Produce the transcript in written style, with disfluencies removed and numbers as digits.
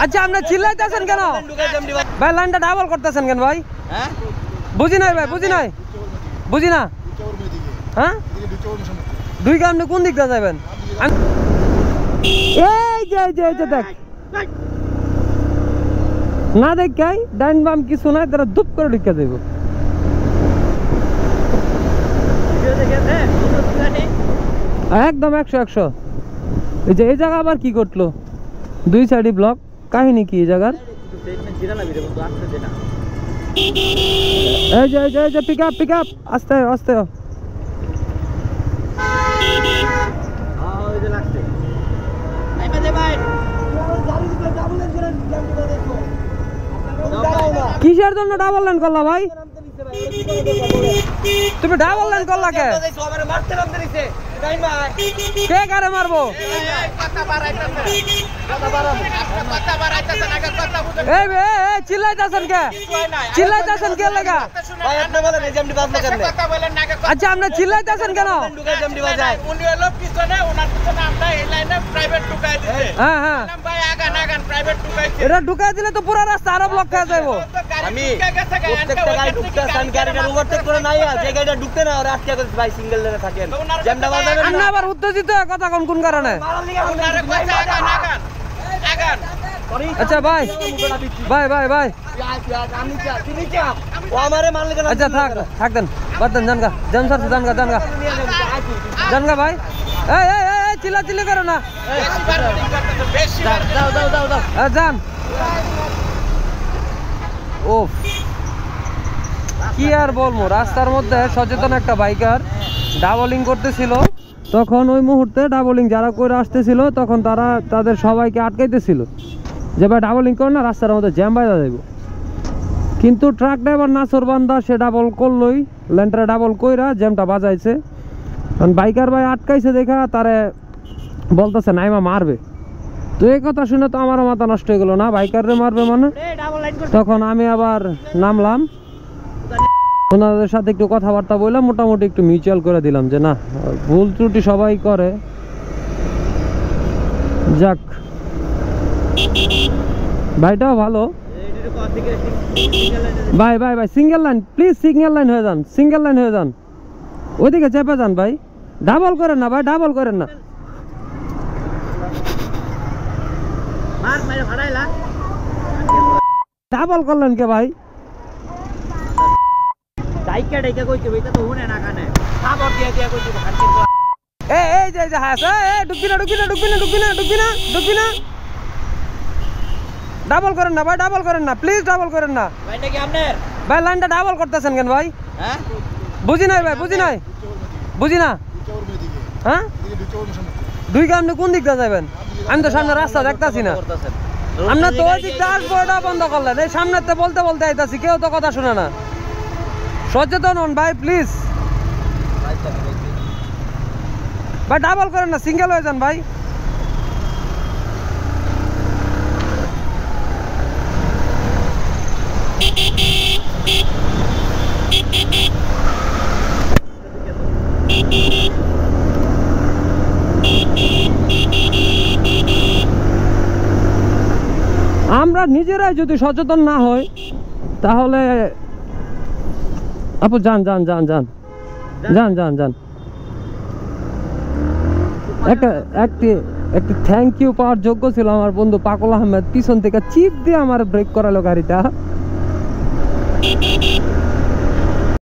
আচ্ছা আপনি চিল্লাইতেছেন কেন ভাই? লাইনটা ডাবল করতেছেন কেন ভাই? হ্যাঁ বুঝি নাই ভাই, বুঝি নাই, বুঝি না। হ্যাঁ দুই কা আপনি কোন দিক দিয়ে যাবেন? এই যে এই যে এই যে দেখ না, দেখ গাই ডাইন বাম কিছু নাই, তারা দুপ করে ঢুকে যাইব। একদম 100-100। এই যে এই জায়গা আবার কি করলো? দুই সাইডে ব্লক, কাহিনী কি এই জায়গার? এই যে এই যে এই যে পিক আপ আস্তে আস্তে। কিসের জন্য ডাবল লাইন করলা ভাই? তুমি ডাবল লাইন করলা কে? কে কারে মারবো? চিল্লাইতেছেন কে? চিল্লাইতেছেন কে লাগা? আচ্ছা আপনি চিল্লাইতেছেন কেন? হ্যাঁ হ্যাঁ এটা ঢুকাই দিলে তো পুরো রাস্তা আরো ব্লক হয়ে যাবো। আমি প্রত্যেকটা গাড়ি ঢুকতেছেন, গাড়িটা ওভারটেক করে নাই যে গাড়িটা ঢুকতে না, ওরা আটকে গেছে ভাই, সিঙ্গেল লেনে থাকেন। জ্যামটা বাজাবেন না। আপনি আবার উত্তেজিত কথা কোন কারণে? আচ্ছা ভাই ভাই ভাই ভাই ও আমারে মারলে কেন? আচ্ছা থাক দেন, বাদ দেন, জানগা জান স্যার, জানগা ভাই। এই এই এই চিল্লা করো না, দাও জান। ও কি আর বলবো, রাস্তার মধ্যে সচেতন একটা বাইকার ডাবলিং করতেছিল, তখন ওই মুহূর্তে ডাবলিং যারা করে আসতেছিল তখন তারা তাদের সবাইকে আটকাইতেছিল যে ভাই ডাবলিং করে না, রাস্তার মধ্যে জ্যাম বাইরে যাইব। কিন্তু ট্রাক ড্রাইভার নাসর বান্দা সে ডাবল করলই, ল্যান্ডটা ডাবল কইরা জ্যামটা বাজাইছে। কারণ বাইকার ভাই আটকাইছে দেখা তারে বলতেছে নাইমা মারবে। তো এই কথা শুনে তো আমারও মাথা নষ্ট হয়ে গেল, না বাইকারে মারবে মানে। তখন আমি আবার নামলাম, ওনাদের সাথে একটু কথাবার্তা বললাম, মোটামুটি একটু মিউচুয়াল করে দিলাম যে না ভুল ত্রুটি সবাই করে। যাক ভাইটাও ভালো। ভাই ভাই ভাই single line please, single line হয়ে যান, সিঙ্গেল লাইন হয়ে যান, ওইদিকে চেপে যান ভাই, ডাবল করেন না ভাই, ডাবল করেন না। ডাবল করলেন কে ভাই? ডাবল করেন না ভাই, ডাবল করেন না প্লিজ, ডাবল করেন না ভাই। লাইনটা ডাবল করতেছেন কেন ভাই? বুঝি নাই ভাই, বুঝি নাই, বুঝি না। হ্যাঁ দুই কা আপনি কোন দিক দিয়ে যাবেন? আমি তো সামনে রাস্তা দেখতাছি না। আপনার তো ওই দিকটা আসবো, ওটা বন্ধ করলেন। এই সামনে তো বলতে বলতে আইতাছি, কেউ তো কথা শুনে না। সচেতন হন ভাই প্লিজ। ভাই ডাবল করেন না, সিঙ্গেল হয়ে যান ভাই। আমরা নিজেরাই যদি সচেতন না হই তাহলে আপু যান যান যান যান যান যান যান। একটি থ্যাংক ইউ পাওয়ার যোগ্য ছিল আমার বন্ধু পাকুল আহমেদ, পিছন থেকে চিপ দিয়ে আমার ব্রেক করালো গাড়িটা।